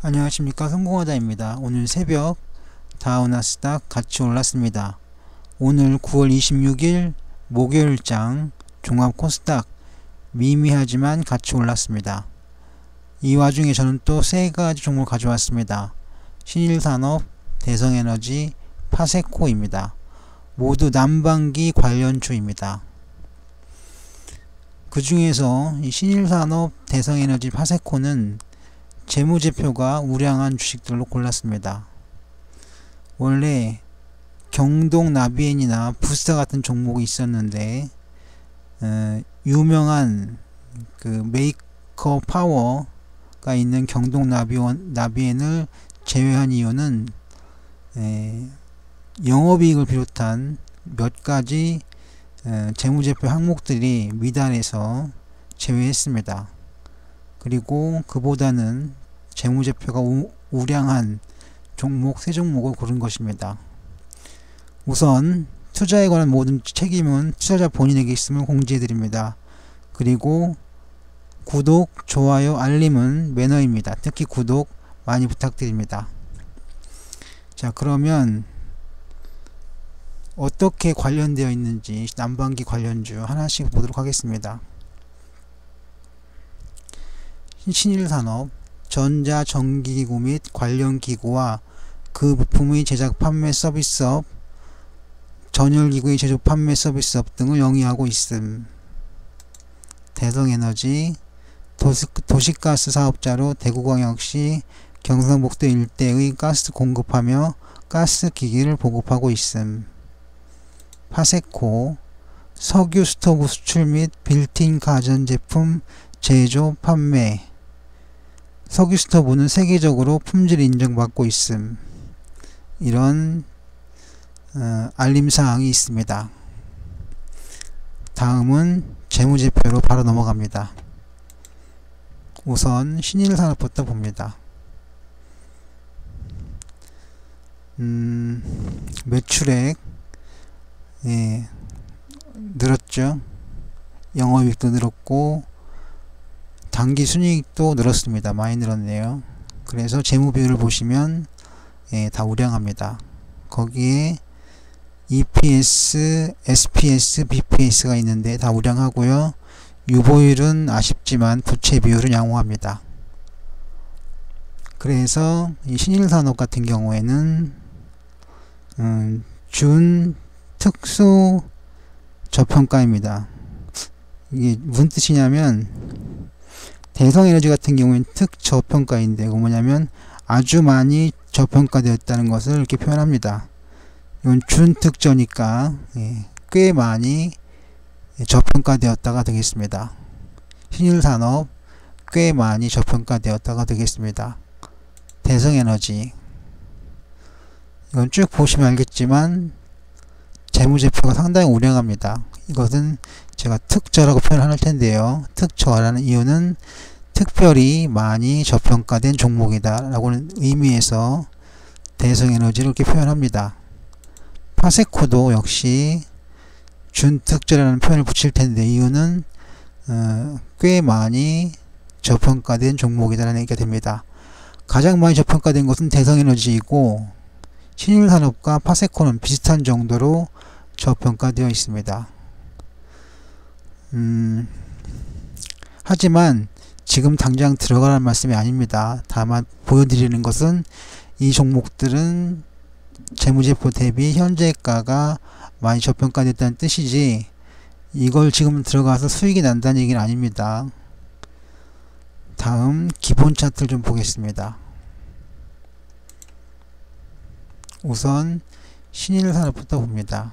안녕하십니까, 성공하다입니다. 오늘 새벽 다우나스닥 같이 올랐습니다. 오늘 9월 26일 목요일장 종합 코스닥 미미하지만 같이 올랐습니다. 이 와중에 저는 또 세 가지 종목을 가져왔습니다. 신일산업, 대성에너지, 파세코입니다. 모두 난방기 관련주입니다. 그 중에서 이 신일산업, 대성에너지, 파세코는 재무제표가 우량한 주식들로 골랐습니다. 원래 경동나비엔이나 부스타 같은 종목이 있었는데 유명한 그 메이커 파워가 있는 경동나비엔을 제외한 이유는 영업이익을 비롯한 몇 가지 재무제표 항목들이 미달해서 제외했습니다. 그리고 그보다는 재무제표가 우량한 종목 세 종목을 고른 것입니다. 우선 투자에 관한 모든 책임은 투자자 본인에게 있음을 공지해드립니다. 그리고 구독, 좋아요, 알림은 매너입니다. 특히 구독 많이 부탁드립니다. 자, 그러면 어떻게 관련되어 있는지 난방기 관련주 하나씩 보도록 하겠습니다. 신일산업, 전자전기기구 및 관련 기구와 그 부품의 제작 판매 서비스업, 전열기구의 제조 판매 서비스업 등을 영위하고 있음. 대성에너지, 도시가스 사업자로 대구광역시 경상북도 일대의 가스 공급하며 가스 기기를 보급하고 있음. 파세코, 석유 스토브 수출 및 빌트인 가전제품 제조 판매. 석유 스토브는 세계적으로 품질 인정받고 있음. 이런 알림사항이 있습니다. 다음은 재무제표로 바로 넘어갑니다. 우선 신일산업부터 봅니다. 매출액 늘었죠. 영업이익도 늘었고 당기순이익도 늘었습니다. 많이 늘었네요. 그래서 재무비율을 보시면 다 우량합니다. 거기에 EPS, SPS, BPS가 있는데 다 우량하고요. 유보율은 아쉽지만 부채비율은 양호합니다. 그래서 이 신일산업 같은 경우에는 준 특수 저평가입니다. 이게 무슨 뜻이냐면 대성에너지 같은 경우에는 특저평가인데 그거 뭐냐면 아주 많이 저평가되었다는 것을 이렇게 표현합니다. 이건 준특저니까 꽤 많이 저평가되었다가 되겠습니다. 신일산업 꽤 많이 저평가되었다가 되겠습니다. 대성에너지 이건 쭉 보시면 알겠지만 재무제표가 상당히 우량합니다. 이것은 제가 특저라고 표현할 텐데요. 특저라는 이유는 특별히 많이 저평가된 종목이다 라고는 의미에서 대성에너지를 이렇게 표현합니다. 파세코도 역시 준특저라는 표현을 붙일 텐데 이유는 꽤 많이 저평가된 종목이다 라는 얘기가 됩니다. 가장 많이 저평가된 것은 대성에너지이고 신일산업과 파세코는 비슷한 정도로 저평가되어 있습니다. 하지만 지금 당장 들어가라는 말씀이 아닙니다. 다만 보여드리는 것은 이 종목들은 재무제표 대비 현재가가 많이 저평가됐다는 뜻이지 이걸 지금 들어가서 수익이 난다는 얘기는 아닙니다. 다음 기본 차트를 좀 보겠습니다. 우선 신일산업부터 봅니다.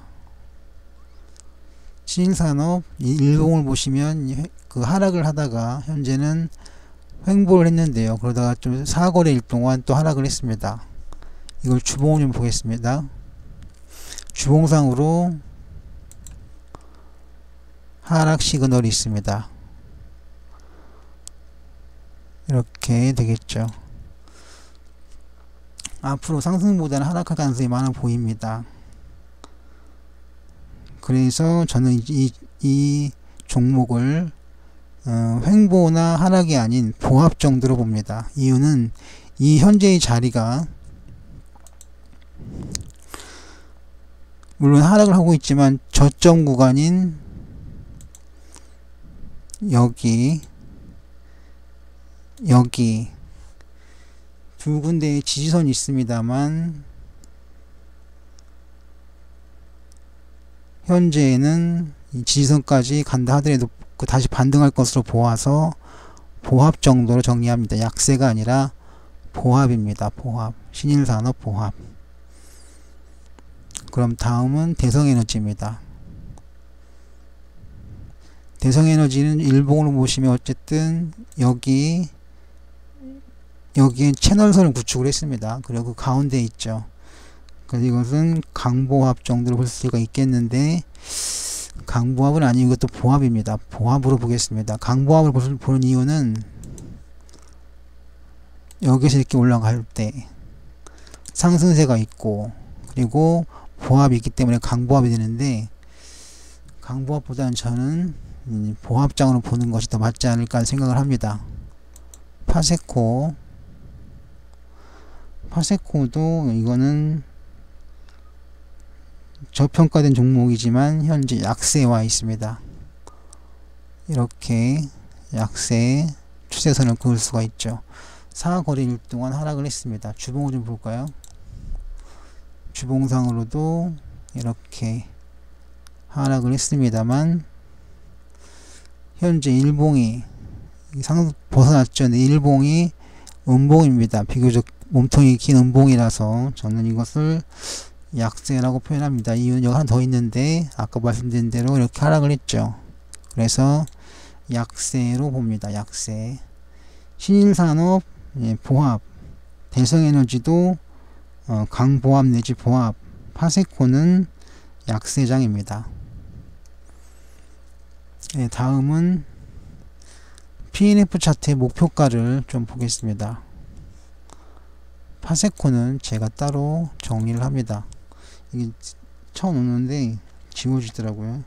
신일산업 일봉을 보시면 그 하락을 하다가 현재는 횡보를 했는데요. 그러다가 좀 4거래일 동안 또 하락을 했습니다. 이걸 주봉을 좀 보겠습니다. 주봉상으로 하락 시그널이 있습니다. 이렇게 되겠죠. 앞으로 상승보다는 하락할 가능성이 많아 보입니다. 그래서 저는 이 종목을 횡보나 하락이 아닌 보합 정도로 봅니다. 이유는 이 현재의 자리가 물론 하락을 하고 있지만 저점 구간인 여기 두 군데의 지지선이 있습니다만 현재는 이 지지선까지 간다 하더라도 다시 반등할 것으로 보아서 보합 정도로 정리합니다. 약세가 아니라 보합입니다. 보합. 신일산업 보합. 그럼 다음은 대성에너지입니다. 대성에너지는 일봉으로 보시면 어쨌든 여기에 채널선을 구축을 했습니다. 그리고 그 가운데 있죠. 그래서 이것은 강보합 정도로 볼 수가 있겠는데 강보합은 아니고 이것도 보합입니다. 보합으로 보겠습니다. 강보합을 보는 이유는 여기서 이렇게 올라갈 때 상승세가 있고 그리고 보합이 있기 때문에 강보합이 되는데 강보합보다는 저는 보합장으로 보는 것이 더 맞지 않을까 생각을 합니다. 파세코도 이거는 저평가된 종목이지만 현재 약세에 와 있습니다. 이렇게 약세 추세선을 그을 수가 있죠. 사거리일 동안 하락을 했습니다. 주봉을 좀 볼까요? 주봉상으로도 이렇게 하락을 했습니다만 현재 일봉이 벗어났죠. 근데 일봉이 음봉입니다. 비교적 몸통이 긴 음봉이라서 저는 이것을 약세라고 표현합니다. 이유는 여기 하나 더 있는데 아까 말씀드린 대로 이렇게 하락을 했죠. 그래서 약세로 봅니다. 약세. 신일산업 보합, 대성에너지도 강보합 내지 보합, 파세코는 약세장입니다. 다음은 PNF 차트의 목표가를 좀 보겠습니다. 파세코는 제가 따로 정리를 합니다. 이게 쳐놓는데 지워지더라고요.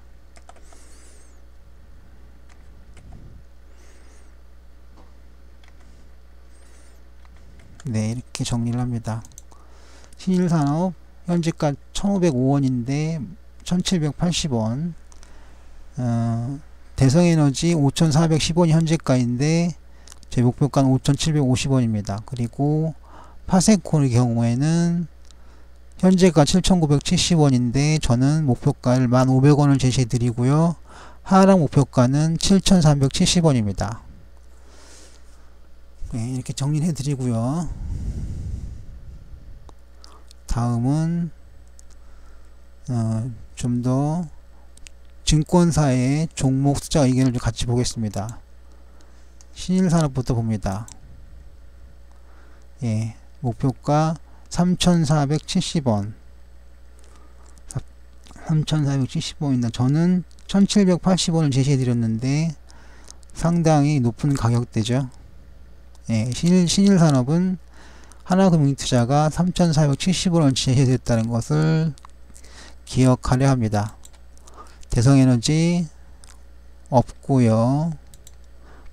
네, 이렇게 정리를 합니다. 신일산업 현재가 1505원인데 1780원, 대성에너지 5410원이 현재가인데 제 목표가는 5750원입니다. 그리고 파세코의 경우에는 현재가 7970원인데 저는 목표가를 1500원을 제시해 드리고요. 하락 목표가는 7370원입니다. 네, 이렇게 정리해 드리고요. 다음은 좀 더 증권사의 종목 숫자 의견을 좀 같이 보겠습니다. 신일산업부터 봅니다. 예, 목표가 3470원 3470원입니다. 저는 1780원을 제시해 드렸는데 상당히 높은 가격대죠. 예, 신일산업은 하나금융투자가 3470원을 제시해 드렸다는 것을 기억하려 합니다. 대성에너지 없고요.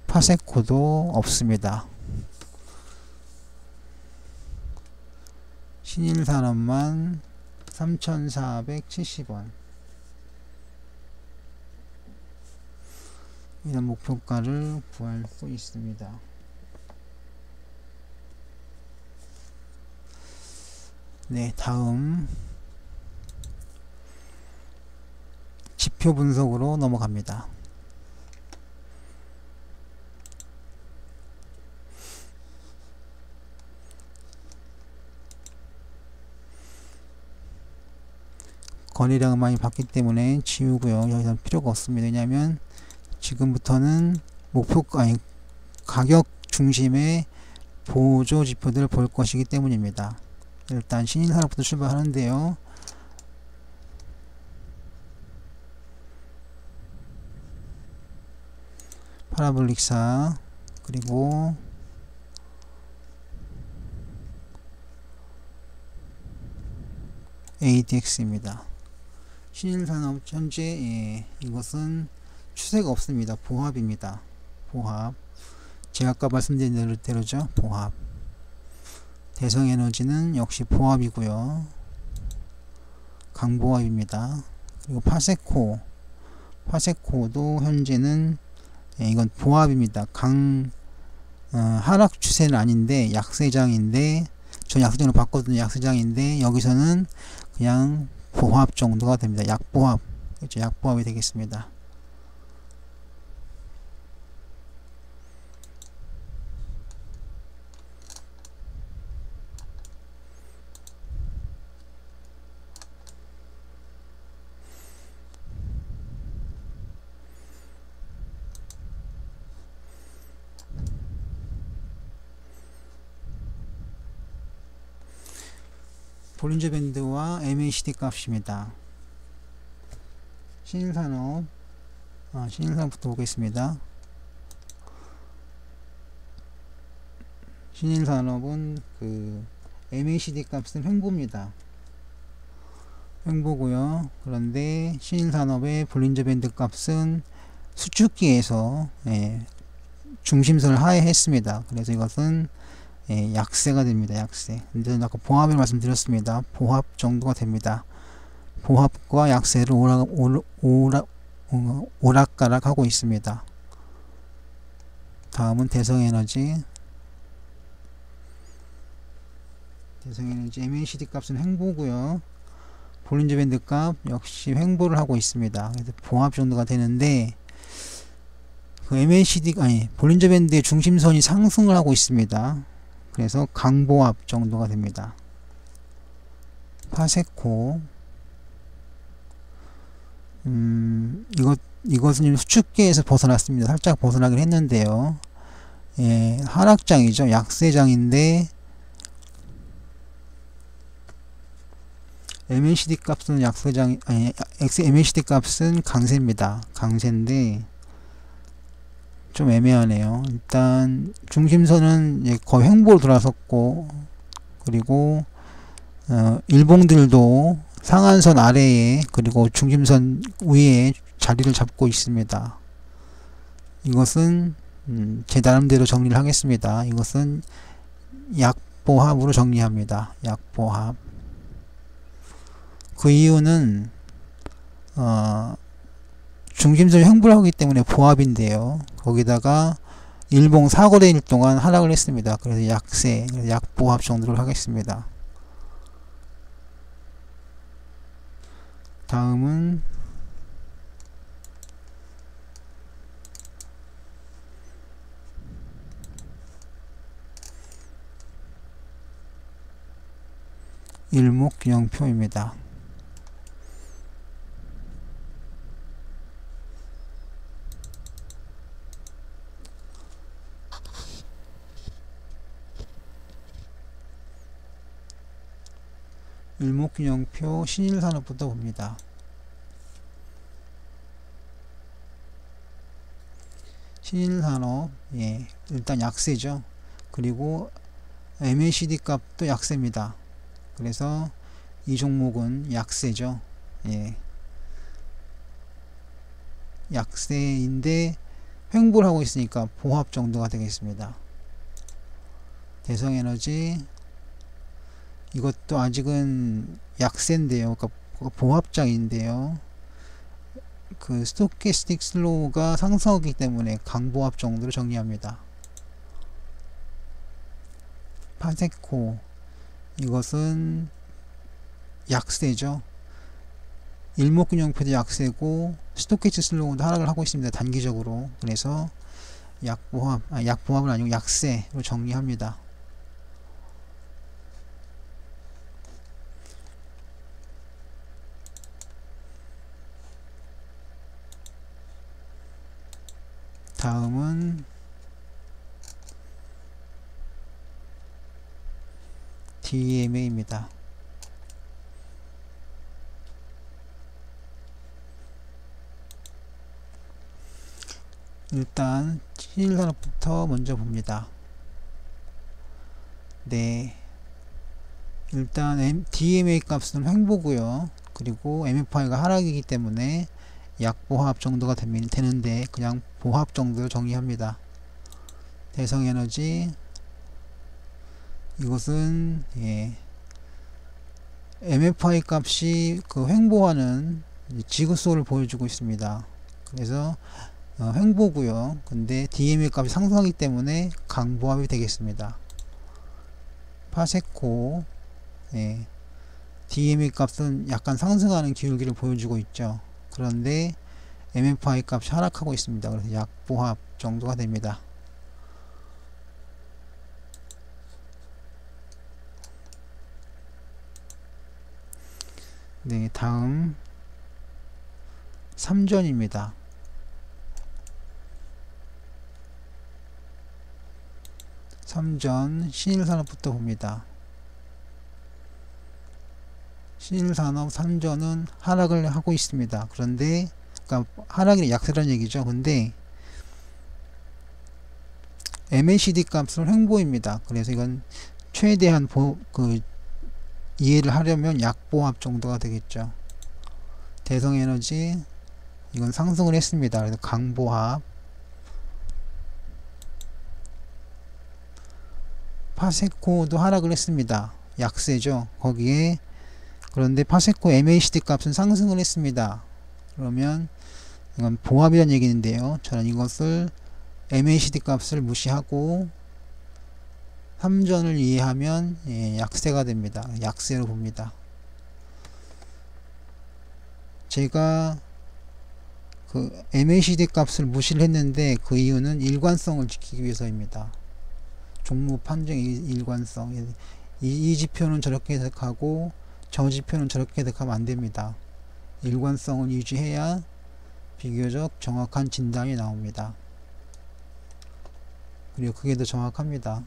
파세코도 없습니다. 신일산업만 3470원 이런 목표가를 구할 수 있습니다. 네, 다음 지표 분석으로 넘어갑니다. 거래량을 많이 봤기 때문에 지우고요. 여기서 필요가 없습니다. 왜냐하면 지금부터는 가격 중심의 보조 지표들을 볼 것이기 때문입니다. 일단 신일산업부터 출발하는데요. 파라볼릭사 그리고 ADX입니다. 신일산업 현재 이것은 추세가 없습니다. 보합입니다. 보합. 제가 아까 말씀드린 대로죠. 보합. 대성에너지는 역시 보합이고요. 강보합입니다. 그리고 파세코도 현재는 이건 보합입니다. 하락 추세는 아닌데 약세장인데, 저 약세장으로 봤거든요. 약세장인데 여기서는 그냥 보합 정도가 됩니다. 약보합, 그렇죠? 약보합이 되겠습니다. 볼린저 밴드와 MACD 값입니다. 신일산업부터 보겠습니다. 신일산업은 그 MACD 값은 횡보입니다. 횡보고요. 그런데 신일산업의 볼린저 밴드 값은 수축기에서 중심선을 하회했습니다. 그래서 이것은 약세가 됩니다. 약세. 근데 아까 보합을 말씀드렸습니다. 보합 정도가 됩니다. 보합과 약세를 오락가락 하고 있습니다. 다음은 대성에너지 MACD 값은 횡보고요. 볼린저 밴드 값 역시 횡보를 하고 있습니다. 그래서 보합 정도가 되는데, 그 볼린저 밴드의 중심선이 상승을 하고 있습니다. 그래서 강보합 정도가 됩니다. 파세코, 이것은 수축계에서 벗어났습니다. 살짝 벗어나긴 했는데요. 하락장이죠. 약세장인데 MACD 값은 MACD 값은 강세입니다. 강세인데 좀 애매하네요. 일단 중심선은 거의 횡보로 돌아섰고, 그리고 일봉들도 상한선 아래에 그리고 중심선 위에 자리를 잡고 있습니다. 이것은 제 나름대로 정리를 하겠습니다. 이것은 약보합으로 정리합니다. 약보합. 그 이유는 중심선이 횡보를 하기 때문에 보합인데요. 거기다가 일봉 4거래일 동안 하락을 했습니다. 그래서 약세, 약보합 정도로 하겠습니다. 다음은 일목균형표입니다. 일목균형표 신일산업부터 봅니다. 신일산업, 일단 약세죠. 그리고 MACD 값도 약세입니다. 그래서 이 종목은 약세죠. 약세인데 횡보를 하고 있으니까 보합 정도가 되겠습니다. 대성에너지, 이것도 아직은 약세인데요. 그러니까 보합장인데요. 그 스토캐스틱 슬로우가 상승하기 때문에 강보합 정도로 정리합니다. 파세코, 이것은 약세죠. 일목균형표도 약세고 스토캐스틱 슬로우도 하락을 하고 있습니다. 단기적으로. 그래서 약보합은 아니고 약세로 정리합니다. 다음은 DMA입니다. 일단 신일산업부터 먼저 봅니다. 일단 DMA 값은 횡보고요. 그리고 MFI가 하락이기 때문에 약보합 정도가 되는데 그냥 보합 정도로 정리합니다. 대성에너지 이것은 MFI 값이 그 횡보하는 지그소를 보여주고 있습니다. 그래서 횡보고요. 근데 DMA 값이 상승하기 때문에 강보합이 되겠습니다. 파세코 DMA 값은 약간 상승하는 기울기를 보여주고 있죠. 그런데 MFI 값이 하락하고 있습니다. 그래서 약보합 정도가 됩니다. 네, 다음 3전입니다. 3전 신일산업부터 봅니다. 신일산업 3전은 하락을 하고 있습니다. 그런데 그러니까 하락이 약세라는 얘기죠. 근데 MACD 값은 횡보입니다. 그래서 이건 최대한 이해를 하려면 약보합 정도가 되겠죠. 대성에너지 이건 상승을 했습니다. 그래서 강보합. 파세코도 하락을 했습니다. 약세죠. 거기에 그런데 파세코 MACD 값은 상승을 했습니다. 그러면 이건 보합이라는 얘기인데요. 저는 이것을 MACD 값을 무시하고 3전을 이해하면 약세가 됩니다. 약세로 봅니다. 제가 그 MACD 값을 무시를 했는데 그 이유는 일관성을 지키기 위해서입니다. 종목 판정의 일관성. 이 지표는 저렇게 해석하고 저 지표는 저렇게 해석하면 안됩니다. 일관성을 유지해야 비교적 정확한 진단이 나옵니다. 그리고 그게 더 정확합니다.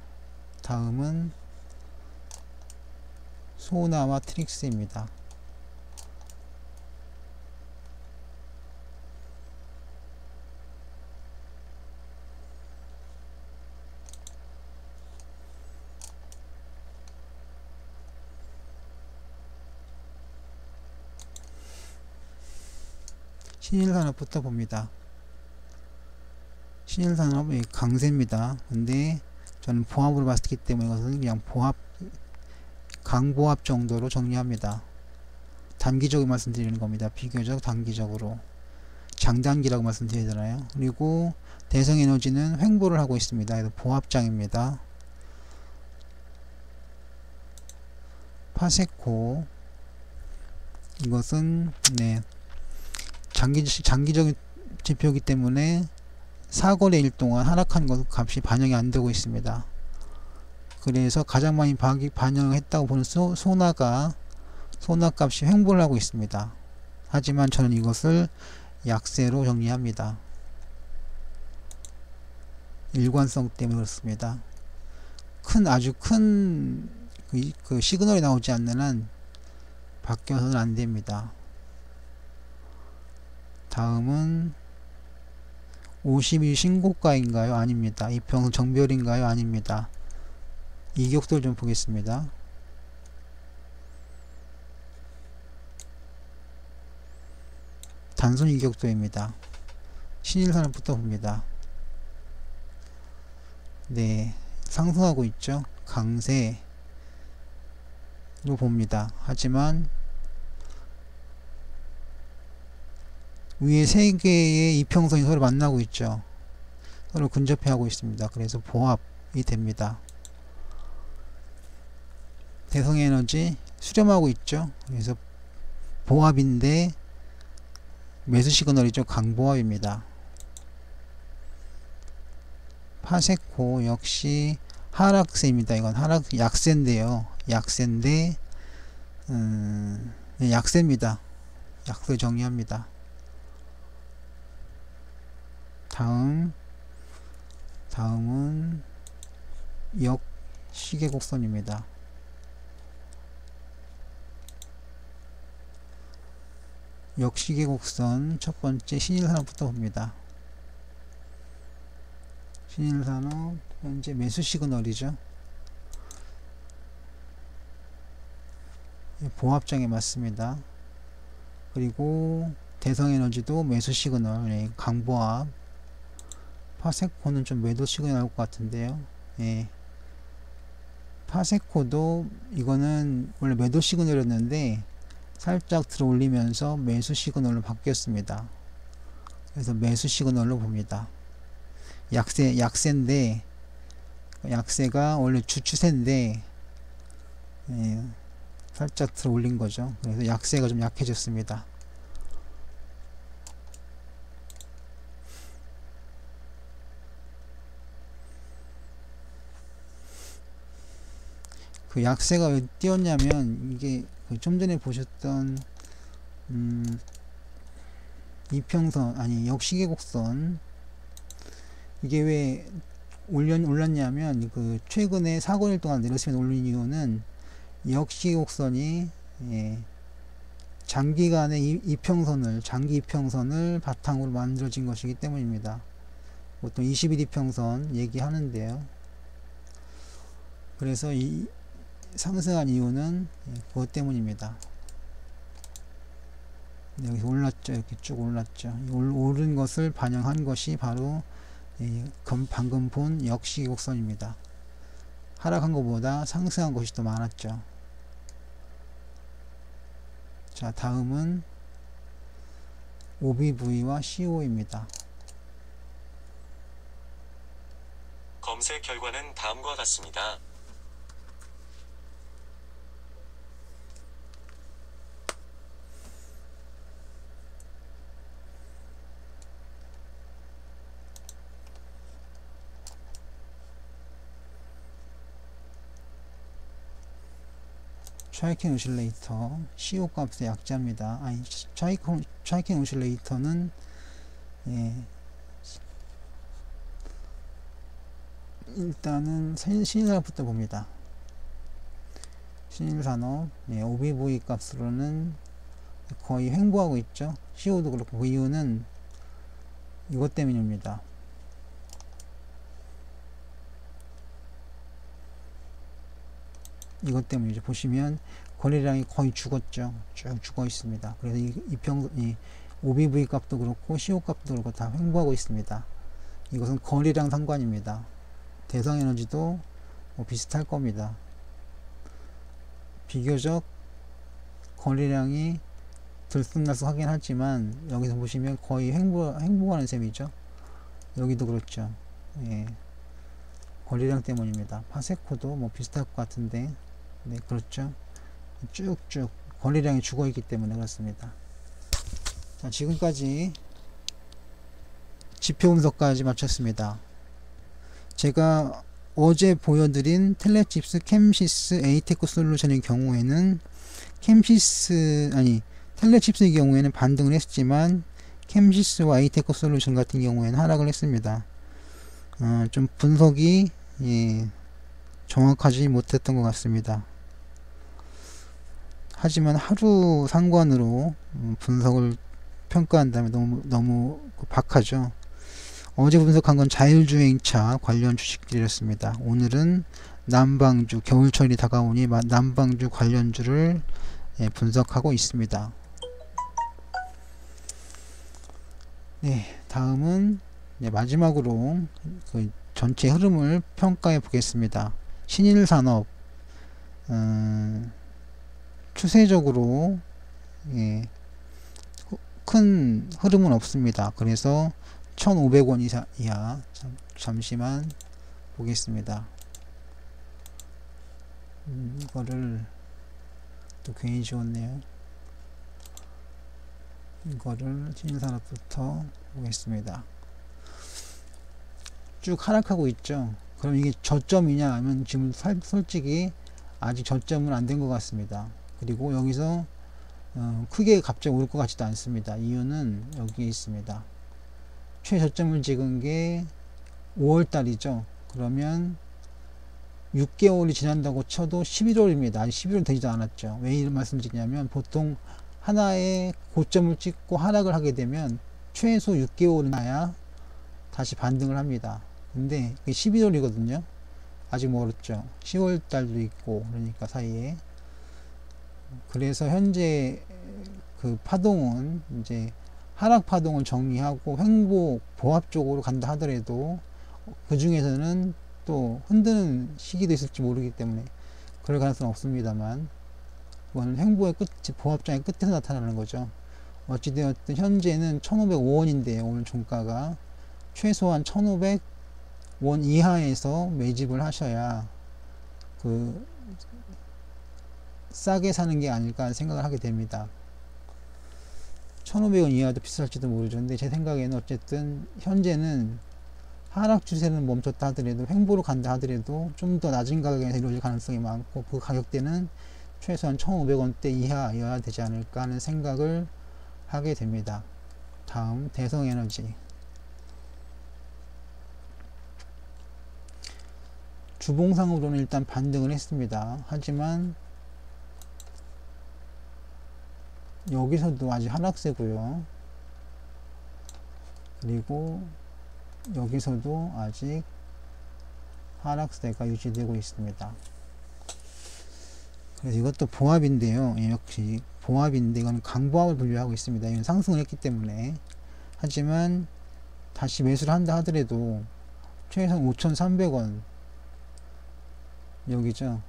다음은 소나와 트릭스입니다. 신일산업부터 봅니다. 신일산업이 강세입니다. 근데 저는 보합으로 봤기 때문에 이것은 그냥 보합, 강보합 정도로 정리합니다. 단기적으로 말씀드리는 겁니다. 비교적 단기적으로. 장단기라고 말씀드리잖아요. 그리고 대성에너지는 횡보를 하고 있습니다. 그래서 보합장입니다. 파세코 이것은 장기적인 지표이기 때문에 사거래일 동안 하락한 것 값이 반영이 안 되고 있습니다. 그래서 가장 많이 반영을 했다고 보는 소나 값이 횡보를 하고 있습니다. 하지만 저는 이것을 약세로 정리합니다. 일관성 때문에 그렇습니다. 아주 큰 그 시그널이 나오지 않는 한 바뀌어서는 안 됩니다. 다음은 50일 신고가인가요? 아닙니다. 이평선 정별인가요? 아닙니다. 이격도를 좀 보겠습니다. 단순 이격도입니다. 신일산업부터 봅니다. 네, 상승하고 있죠. 강세로 봅니다. 하지만 위에 세 개의 이평선이 서로 만나고 있죠. 서로 근접해 하고 있습니다. 그래서 보합이 됩니다. 대성에너지 수렴하고 있죠. 그래서 보합인데 매수 시그널이죠. 강보합입니다. 파세코 역시 하락세입니다. 이건 약세인데요. 약세인데 약세입니다. 약세 정리합니다. 다음은 역시계곡선입니다. 역시계곡선 첫 번째 신일산업부터 봅니다. 신일산업 현재 매수 시그널이죠. 보합장에 맞습니다. 그리고 대성에너지도 매수 시그널, 강보합. 파세코는 좀 매도 시그널 나올 것 같은데요. 파세코도 이거는 원래 매도 시그널이었는데 살짝 들어 올리면서 매수 시그널로 바뀌었습니다. 그래서 매수 시그널로 봅니다. 약세인데, 약세가 원래 주추세인데, 예, 살짝 들어 올린 거죠. 그래서 약세가 좀 약해졌습니다. 그 약세가 왜 띄었냐면, 이게 좀 전에 보셨던 이평선, 아니 역시계곡선, 이게 왜 올랐냐면 그 최근에 4권일 동안 내렸으면 올린 이유는 역시곡선이, 예, 장기간의 장기 이평선을 바탕으로 만들어진 것이기 때문입니다. 보통 20일 이평선 얘기하는데요. 그래서 이 상승한 이유는, 예, 그것 때문입니다. 여기 올랐죠. 이렇게 쭉 올랐죠. 오른 것을 반영한 것이 바로, 예, 방금 본 역시곡선입니다. 하락한 것보다 상승한 것이 더 많았죠. 자, 다음은 OBV와 CO입니다. 검색 결과는 다음과 같습니다. 트라이켄 오실레이터 CO 값의 약자입니다. 아니, 트라이켄 오실레이터는, 예, 일단은 신일산업부터 봅니다. 신일산업, 예, OBV 값으로는 거의 횡보하고 있죠. CO도 그렇고. 그 이유는 이것 때문입니다. 이것 때문이죠. 보시면 거래량이 거의 죽었죠. 쭉 죽어 있습니다. 그래서 이 OBV 값도 그렇고 CO 값도 그렇고 다 횡보하고 있습니다. 이것은 거래량 상관입니다. 대성에너지도 뭐 비슷할 겁니다. 비교적 거래량이 들쑥날쑥하긴 하지만 여기서 보시면 거의 횡보하는 셈이죠. 여기도 그렇죠. 예, 거래량 때문입니다. 파세코도 뭐 비슷할 것 같은데, 네, 그렇죠. 쭉쭉 거래량이 죽어있기 때문에 그렇습니다. 자, 지금까지 지표 분석까지 마쳤습니다. 제가 어제 보여드린 텔레칩스 캠시스 에이테크 솔루션의 경우에는 텔레칩스의 경우에는 반등을 했지만 캠시스와 에이테크 솔루션 같은 경우에는 하락을 했습니다. 좀 분석이, 예, 정확하지 못했던 것 같습니다. 하지만 하루 상관으로 분석을 평가한다면 너무 박하죠. 어제 분석한 건 자율주행차 관련 주식들이었습니다. 오늘은 남방주, 겨울철이 다가오니 남방주 관련주를, 예, 분석하고 있습니다. 네, 다음은, 네, 마지막으로 그 전체 흐름을 평가해 보겠습니다. 신일산업, 추세적으로, 예, 큰 흐름은 없습니다. 그래서 1,500원 이하, 잠시만 보겠습니다. 이거를 또 괜히 지웠네요. 이거를 신일산업부터 보겠습니다. 쭉 하락하고 있죠. 그럼 이게 저점이냐 하면 지금 솔직히 아직 저점은 안 된 것 같습니다. 그리고 여기서 크게 갑자기 오를 것 같지도 않습니다. 이유는 여기에 있습니다. 최저점을 찍은 게 5월달이죠. 그러면 6개월이 지난다고 쳐도 11월입니다. 아직 11월 되지도 않았죠. 왜 이런 말씀 드리냐면 보통 하나의 고점을 찍고 하락을 하게 되면 최소 6개월이 나야 다시 반등을 합니다. 근데 11월이거든요. 아직 멀었죠. 10월 달도 있고, 그러니까 사이에. 그래서 현재 그 파동은 이제 하락 파동을 정리하고 횡보 보합 쪽으로 간다 하더라도 그 중에서는 또 흔드는 시기도 있을지 모르기 때문에 그럴 가능성은 없습니다만, 이건 횡보의 끝, 보합장의 끝에서 나타나는 거죠. 어찌되었든 현재는 1505원인데요. 오늘 종가가 최소한 1500원 이하에서 매집을 하셔야 그 싸게 사는 게 아닐까 생각을 하게 됩니다. 1500원 이하도 비쌀지도 모르죠. 근데 제 생각에는 어쨌든 현재는 하락 추세는 멈췄다 하더라도 횡보로 간다 하더라도 좀 더 낮은 가격에서 이루어질 가능성이 많고, 그 가격대는 최소한 1500원대 이하여야 되지 않을까 하는 생각을 하게 됩니다. 다음 대성에너지. 주봉상으로는 일단 반등을 했습니다. 하지만 여기서도 아직 하락세고요. 그리고 여기서도 아직 하락세가 유지되고 있습니다. 그래서 이것도 보합인데요. 역시 보합인데 이건 강보합을 분류하고 있습니다. 이건 상승을 했기 때문에. 하지만 다시 매수를 한다 하더라도 최소한 5,300원 여기죠.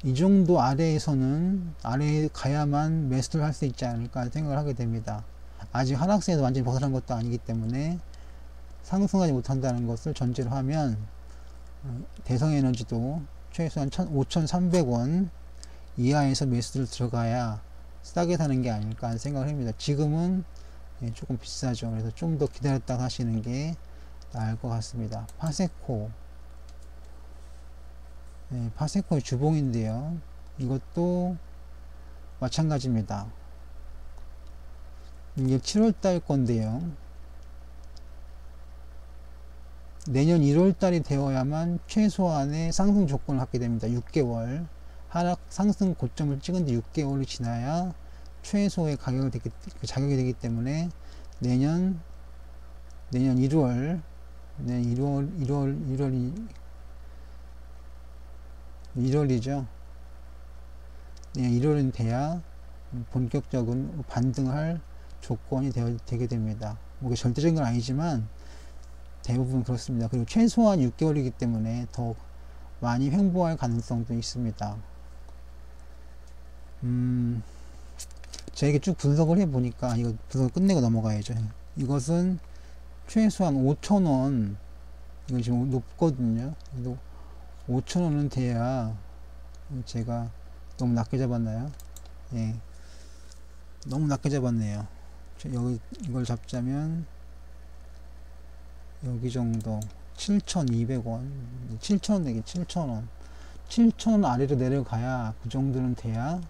이 정도 아래에서는 아래에 가야만 매수를 할 수 있지 않을까 생각을 하게 됩니다. 아직 하락세에서 완전히 벗어난 것도 아니기 때문에 상승하지 못한다는 것을 전제로 하면 대성에너지도 최소한 5,300원 이하에서 매수를 들어가야 싸게 사는 게 아닐까 하는 생각을 합니다. 지금은 조금 비싸죠. 그래서 좀 더 기다렸다 하시는 게 나을 것 같습니다. 파세코. 파세코의 주봉인데요. 이것도 마찬가지입니다. 이게 7월달 건데요. 내년 1월달이 되어야만 최소한의 상승 조건을 갖게 됩니다. 6개월. 하락 상승 고점을 찍은 뒤 6개월이 지나야 최소의 자격이 되기 때문에 내년 1월, 내년 1월이죠. 내년 1월은 돼야 본격적인 반등을 할 조건이 되게 됩니다. 뭐 절대적인 건 아니지만 대부분 그렇습니다. 그리고 최소한 6개월이기 때문에 더 많이 횡보할 가능성도 있습니다. 제가 이렇게 쭉 분석을 해보니까, 이거 분석을 끝내고 넘어가야죠. 이것은 최소한 5,000원, 이거 지금 높거든요. 5,000원은 돼야, 제가 너무 낮게 잡았나요? 예. 너무 낮게 잡았네요. 여기, 이걸 잡자면, 여기 정도. 7,200원. 7,000원 되게 7,000원. 7,000원 아래로 내려가야 그 정도는 돼야,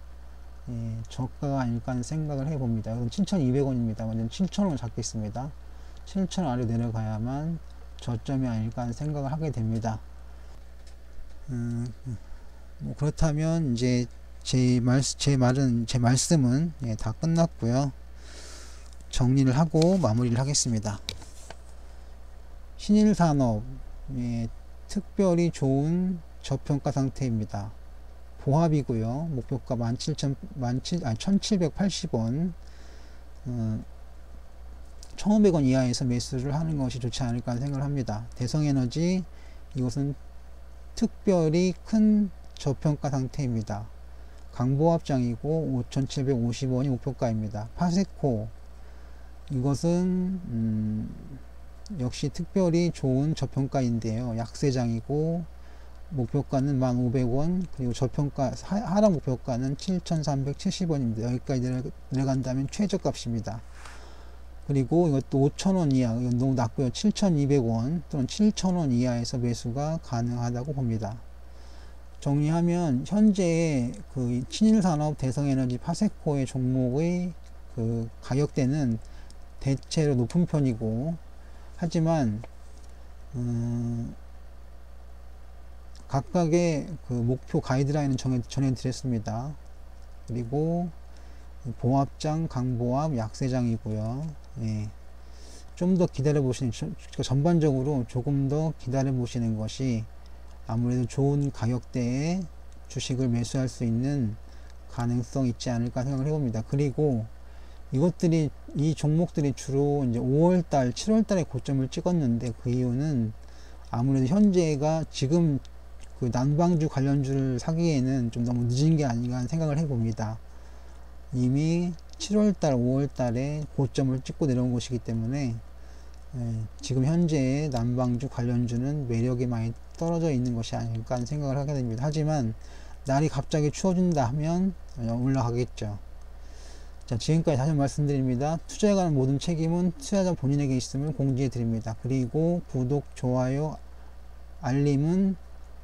저가가 아닐까 하는 생각을 해봅니다. 이건 7,200원입니다. 완전 7,000원을 잡겠습니다. 7,000원 아래로 내려가야만 저점이 아닐까 하는 생각을 하게 됩니다. 뭐 그렇다면 이제 제 말씀은 다 끝났고요. 정리를 하고 마무리를 하겠습니다. 신일산업, 특별히 좋은 저평가 상태입니다. 보합이고요. 목표가 1780원, 1500원 이하에서 매수를 하는 것이 좋지 않을까 생각을 합니다. 대성에너지, 이것은 특별히 큰 저평가 상태입니다. 강보합장이고 5750원이 목표가입니다. 파세코, 이것은 역시 특별히 좋은 저평가인데요. 약세장이고 목표가는 1500원, 그리고 저평가 하락 목표가는 7370원입니다. 여기까지 내려간다면 최저값입니다. 그리고 이것도 5,000원 이하, 이건 너무 낮고요. 7,200원 또는 7,000원 이하에서 매수가 가능하다고 봅니다. 정리하면 현재 그 친일산업, 대성에너지, 파세코의 종목의 그 가격대는 대체로 높은 편이고, 하지만 각각의 그 목표 가이드라인은 전해드렸습니다. 그리고 보합장, 강보합, 약세장이고요. 좀 더 기다려 보시는, 전반적으로 조금 더 기다려 보시는 것이 아무래도 좋은 가격대에 주식을 매수할 수 있는 가능성이 있지 않을까 생각을 해봅니다. 그리고 이 종목들이 주로 이제 5월달, 7월달에 고점을 찍었는데, 그 이유는 아무래도 현재가 지금 그 난방주 관련주를 사기에는 좀 너무 늦은 게 아닌가 하는 생각을 해봅니다. 이미 7월달, 5월달에 고점을 찍고 내려온 것이기 때문에 지금 현재의 난방주 관련주는 매력이 많이 떨어져 있는 것이 아닐까 하는 생각을 하게 됩니다. 하지만 날이 갑자기 추워진다 하면 올라가겠죠. 자, 지금까지 다시 말씀드립니다. 투자에 관한 모든 책임은 투자자 본인에게 있음을 공지해 드립니다. 그리고 구독, 좋아요, 알림은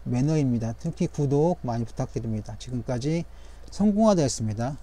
매너입니다. 특히 구독 많이 부탁드립니다. 지금까지 성공하다였습니다.